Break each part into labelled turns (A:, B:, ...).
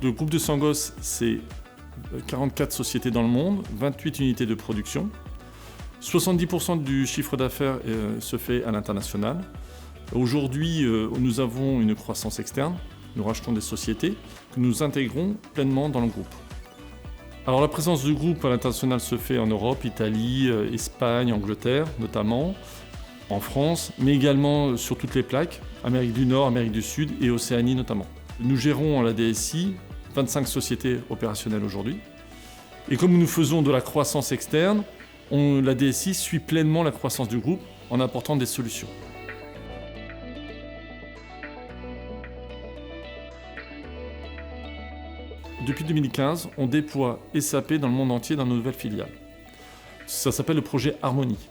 A: le groupe de Sangos, c'est 44 sociétés dans le monde, 28 unités de production. 70% du chiffre d'affaires se fait à l'international. Aujourd'hui, nous avons une croissance externe. Nous rachetons des sociétés que nous intégrons pleinement dans le groupe. Alors la présence du groupe à l'international se fait en Europe, Italie, Espagne, Angleterre notamment, en France, mais également sur toutes les plaques, Amérique du Nord, Amérique du Sud et Océanie notamment. Nous gérons en la DSI 25 sociétés opérationnelles aujourd'hui. Et comme nous faisons de la croissance externe, la DSI suit pleinement la croissance du groupe en apportant des solutions. Depuis 2015, on déploie SAP dans le monde entier dans nos nouvelles filiales. Ça s'appelle le projet Harmonie.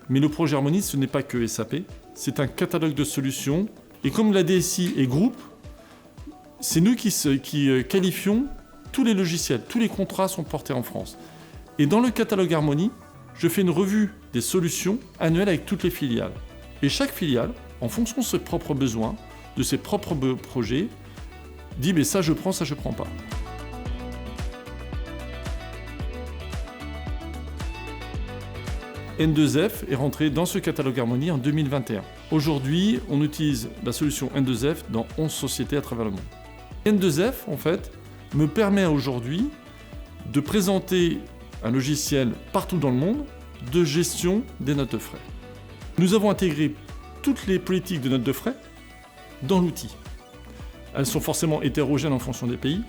A: Mais le projet Harmonie, ce n'est pas que SAP, c'est un catalogue de solutions. Et comme la DSI est groupe, c'est nous qui qualifions tous les logiciels, tous les contrats sont portés en France. Et dans le catalogue Harmonie, je fais une revue des solutions annuelles avec toutes les filiales. Et chaque filiale, en fonction de ses propres besoins, de ses propres projets, dit mais ça je prends pas. N2F est rentré dans ce catalogue Harmonie en 2021. Aujourd'hui, on utilise la solution N2F dans 11 sociétés à travers le monde. N2F, en fait, me permet aujourd'hui de présenter un logiciel partout dans le monde de gestion des notes de frais. Nous avons intégré toutes les politiques de notes de frais dans l'outil. Elles sont forcément hétérogènes en fonction des pays,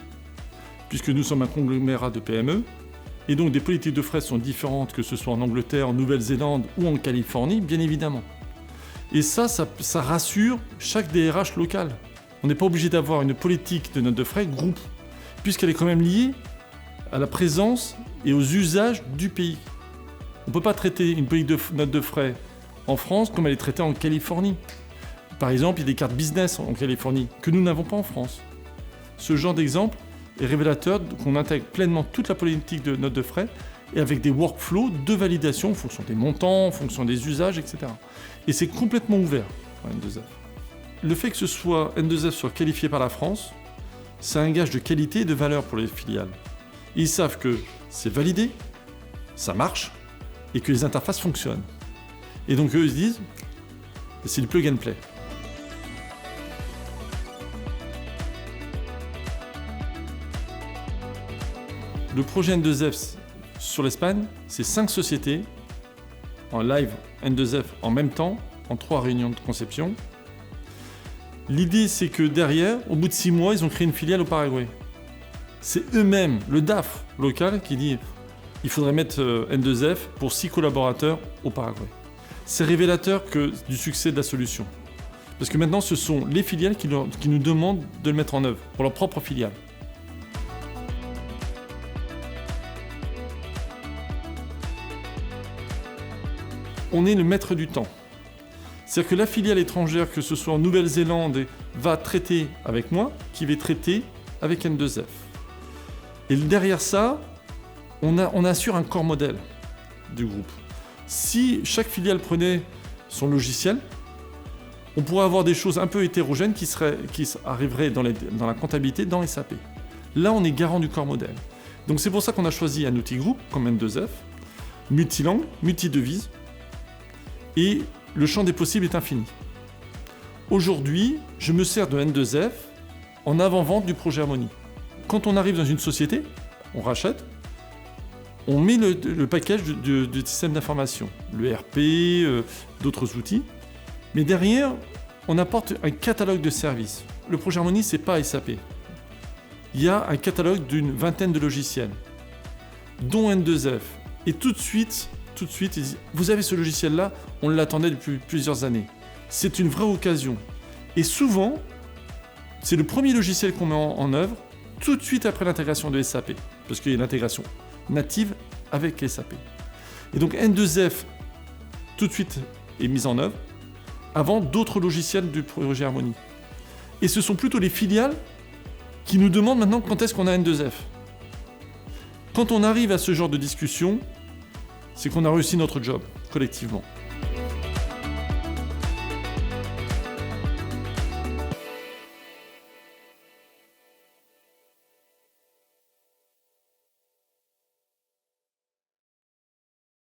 A: puisque nous sommes un conglomérat de PME, et donc des politiques de frais sont différentes que ce soit en Angleterre, en Nouvelle-Zélande ou en Californie, bien évidemment. Et ça rassure chaque DRH local. On n'est pas obligé d'avoir une politique de notes de frais groupe, puisqu'elle est quand même liée à la présence et aux usages du pays. On ne peut pas traiter une politique de notes de frais en France comme elle est traitée en Californie. Par exemple, il y a des cartes business en Californie que nous n'avons pas en France. Ce genre d'exemple est révélateur qu'on intègre pleinement toute la politique de notes de frais et avec des workflows de validation en fonction des montants, en fonction des usages, etc. Et c'est complètement ouvert pour N2F. Le fait que N2F soit qualifié par la France, c'est un gage de qualité et de valeur pour les filiales. Ils savent que c'est validé, ça marche et que les interfaces fonctionnent. Et donc eux ils se disent, c'est du plug and play. Le projet N2F sur l'Espagne, c'est 5 sociétés en live N2F en même temps, en 3 réunions de conception. L'idée, c'est que derrière, au bout de 6 mois, ils ont créé une filiale au Paraguay. C'est eux-mêmes, le DAF local, qui dit qu'il faudrait mettre N2F pour 6 collaborateurs au Paraguay. C'est révélateur du succès de la solution. Parce que maintenant, ce sont les filiales qui nous demandent de le mettre en œuvre pour leur propre filiale. On est le maître du temps. C'est-à-dire que la filiale étrangère, que ce soit en Nouvelle-Zélande, va traiter avec moi, qui va traiter avec N2F. Et derrière ça, on assure un corps modèle du groupe. Si chaque filiale prenait son logiciel, on pourrait avoir des choses un peu hétérogènes qui arriveraient dans la comptabilité dans SAP. Là, on est garant du corps modèle. Donc c'est pour ça qu'on a choisi un outil groupe comme N2F, multilangue, multidevise, et le champ des possibles est infini. Aujourd'hui, je me sers de N2F en avant-vente du projet Harmonie. Quand on arrive dans une société, on rachète, on met le package du système d'information, le RP, d'autres outils, mais derrière, on apporte un catalogue de services. Le projet Harmonie, ce n'est pas SAP. Il y a un catalogue d'une vingtaine de logiciels, dont N2F. Et tout de suite, ils disent « Vous avez ce logiciel-là, on l'attendait depuis plusieurs années. C'est une vraie occasion. » Et souvent, c'est le premier logiciel qu'on met en œuvre tout de suite après l'intégration de SAP, parce qu'il y a une intégration native avec SAP. Et donc N2F, tout de suite, est mise en œuvre avant d'autres logiciels du projet Harmonie. Et ce sont plutôt les filiales qui nous demandent maintenant quand est-ce qu'on a N2F. Quand on arrive à ce genre de discussion, c'est qu'on a réussi notre job, collectivement.